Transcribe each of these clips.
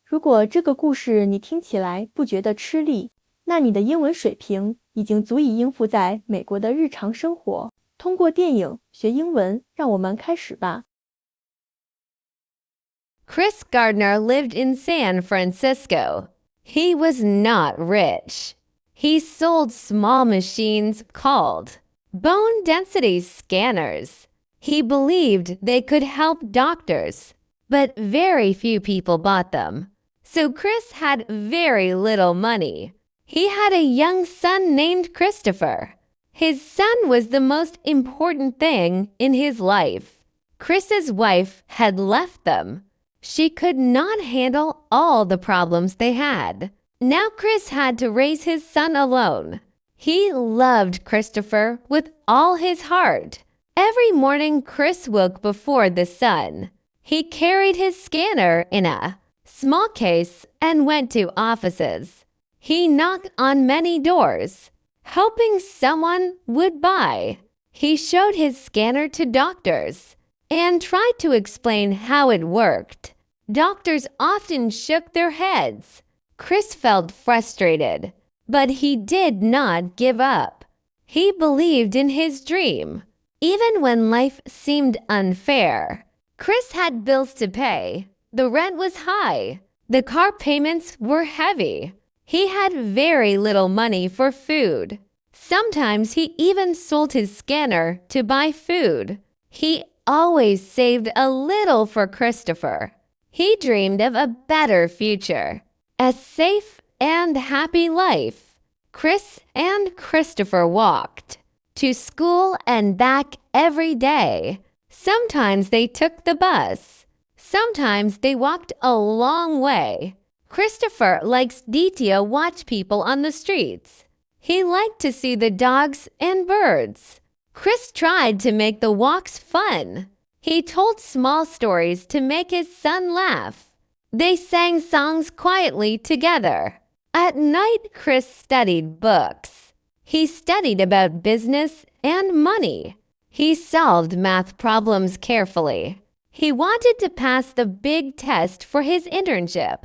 如果这个故事你听起来不觉得吃力，那你的英文水平已经足以应付在美国的日常生活。通过电影学英文，让我们开始吧。Chris Gardner lived in San Francisco. He was not rich. He sold small machines called bone density scanners. He believed they could help doctors, but very few people bought them. So Chris had very little money. He had a young son named Christopher. His son was the most important thing in his life. Chris's wife had left them. She could not handle all the problems they had. Now Chris had to raise his son alone. He loved Christopher with all his heart. Every morning Chris woke before the sun. He carried his scanner in a small case and went to offices. He knocked on many doors, hoping someone would buy. He showed his scanner to doctors and tried to explain how it worked. Doctors often shook their heads. Chris felt frustrated, but he did not give up. He believed in his dream, even when life seemed unfair. Chris had bills to pay. The rent was high. The car payments were heavy. He had very little money for food. Sometimes he even sold his scanner to buy food. He always saved a little for Christopher. He dreamed of a better future, a safe and happy life. Chris and Christopher walked to school and back every day. Sometimes they took the bus. Sometimes they walked a long way. Christopher likes to watch people on the streets. He liked to see the dogs and birds. Chris tried to make the walks fun. He told small stories to make his son laugh. They sang songs quietly together. At night, Chris studied books. He studied about business and money. He solved math problems carefully. He wanted to pass the big test for his internship.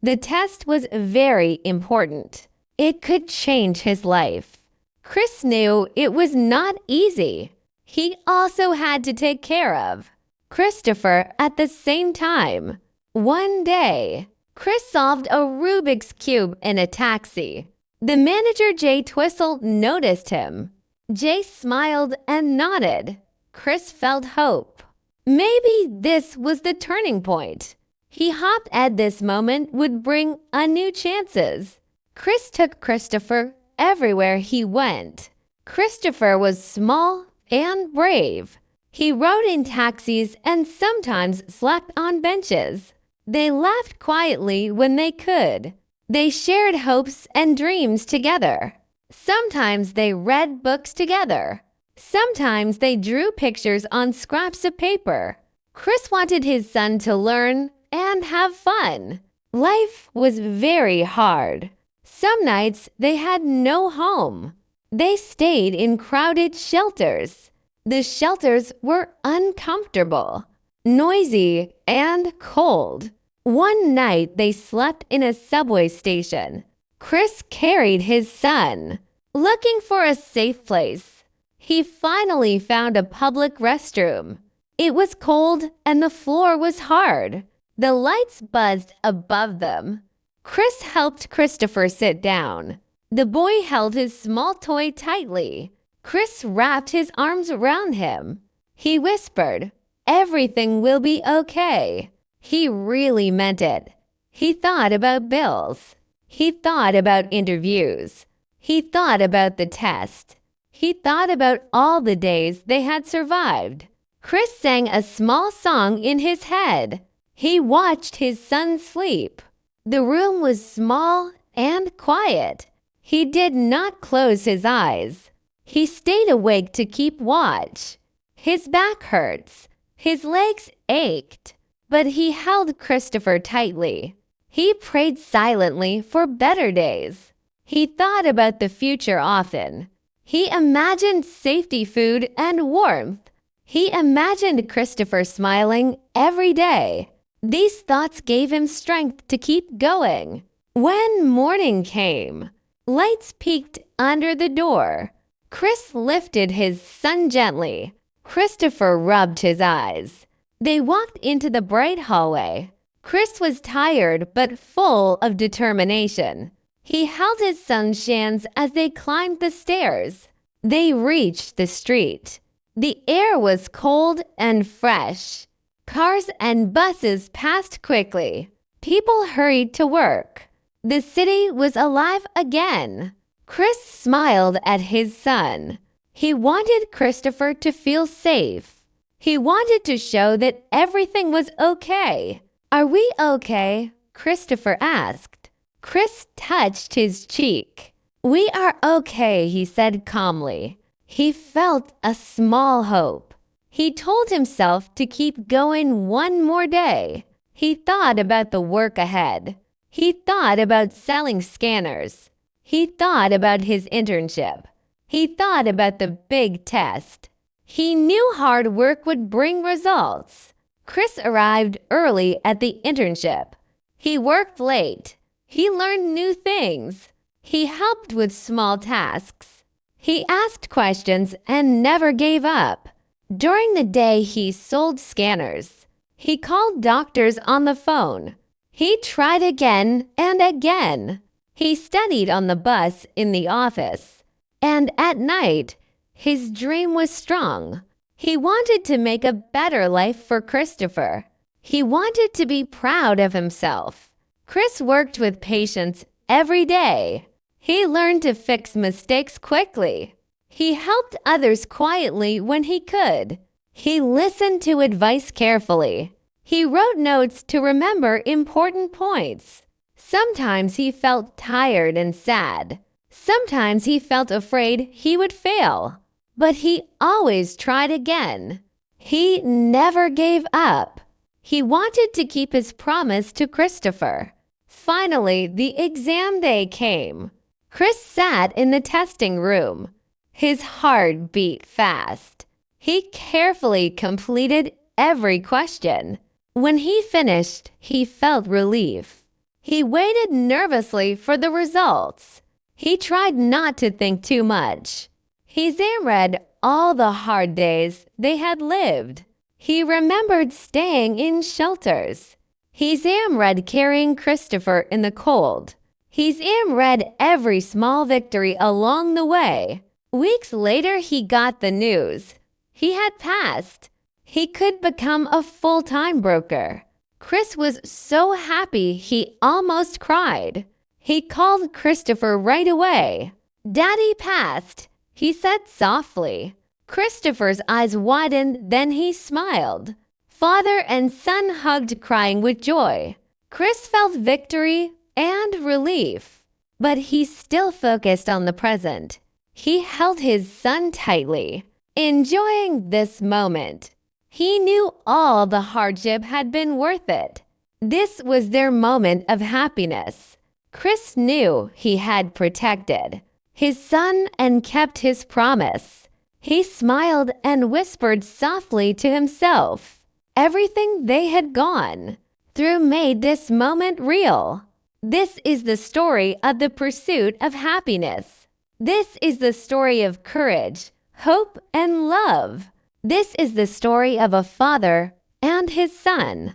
The test was very important. It could change his life. Chris knew it was not easy. He also had to take care of Christopher at the same time. One day, Chris solved a Rubik's Cube in a taxi. The manager, Jay Twistle, noticed him. Jay smiled and nodded. Chris felt hope. Maybe this was the turning point. He hoped at this moment would bring new chances. Chris took Christopher everywhere he went. Christopher was small and brave. He rode in taxis and sometimes slept on benches. They laughed quietly when they could. They shared hopes and dreams together. Sometimes they read books together. Sometimes they drew pictures on scraps of paper. Chris wanted his son to learn and have fun. Life was very hard. Some nights they had no home. They stayed in crowded shelters. The shelters were uncomfortable, noisy, and cold. One night they slept in a subway station. Chris carried his son, looking for a safe place. He finally found a public restroom. It was cold and the floor was hard. The lights buzzed above them. Chris helped Christopher sit down. The boy held his small toy tightly. Chris wrapped his arms around him. He whispered, "Everything will be okay." He really meant it. He thought about bills. He thought about interviews. He thought about the test. He thought about all the days they had survived. Chris sang a small song in his head. He watched his son sleep. The room was small and quiet. He did not close his eyes. He stayed awake to keep watch. His back hurts. His legs ached. But he held Christopher tightly. He prayed silently for better days. He thought about the future often. He imagined safety food and warmth. He imagined Christopher smiling every day. These thoughts gave him strength to keep going. When morning came, lights peeked under the door. Chris lifted his son gently. Christopher rubbed his eyes. They walked into the bright hallway. Chris was tired but full of determination. He held his son's hands as they climbed the stairs. They reached the street. The air was cold and fresh. Cars and buses passed quickly. People hurried to work. The city was alive again. Chris smiled at his son. He wanted Christopher to feel safe. He wanted to show that everything was okay. Are we okay? Christopher asked. Chris touched his cheek. We are okay, he said calmly. He felt a small hope. He told himself to keep going one more day. He thought about the work ahead. He thought about selling scanners. He thought about his internship. He thought about the big test. He knew hard work would bring results. Chris arrived early at the internship. He worked late. He learned new things. He helped with small tasks. He asked questions and never gave up. During the day, he sold scanners. He called doctors on the phone. He tried again and again. He studied on the bus in the office. And at night, his dream was strong. He wanted to make a better life for Christopher. He wanted to be proud of himself. Chris worked with patience every day. He learned to fix mistakes quickly. He helped others quietly when he could. He listened to advice carefully. He wrote notes to remember important points. Sometimes he felt tired and sad. Sometimes he felt afraid he would fail. But he always tried again. He never gave up. He wanted to keep his promise to Christopher. Finally, the exam day came. Chris sat in the testing room. His heart beat fast. He carefully completed every question. When he finished, he felt relief. He waited nervously for the results. He tried not to think too much. He read all the hard days they had lived. He remembered staying in shelters. He read carrying Christopher in the cold. He read every small victory along the way. Weeks later, he got the news. He had passed. He could become a full-time broker. Chris was so happy he almost cried. He called Christopher right away. Daddy passed, he said softly. Christopher's eyes widened, then he smiled. Father and son hugged, crying with joy. Chris felt victory and relief, but he still focused on the present. He held his son tightly, enjoying this moment. He knew all the hardship had been worth it. This was their moment of happiness. Chris knew he had protected his son and kept his promise. He smiled and whispered softly to himself. Everything they had gone through made this moment real. This is the story of the pursuit of happiness. This is the story of courage, hope, and love. This is the story of a father and his son.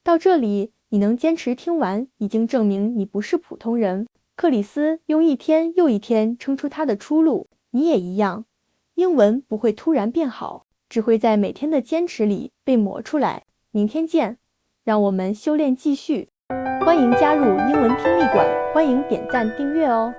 到这里，你能坚持听完，已经证明你不是普通人。克里斯用一天又一天撑出他的出路，你也一样。英文不会突然变好，只会在每天的坚持里被磨出来。明天见，让我们修炼继续。欢迎加入英文听力馆，欢迎点赞订阅哦。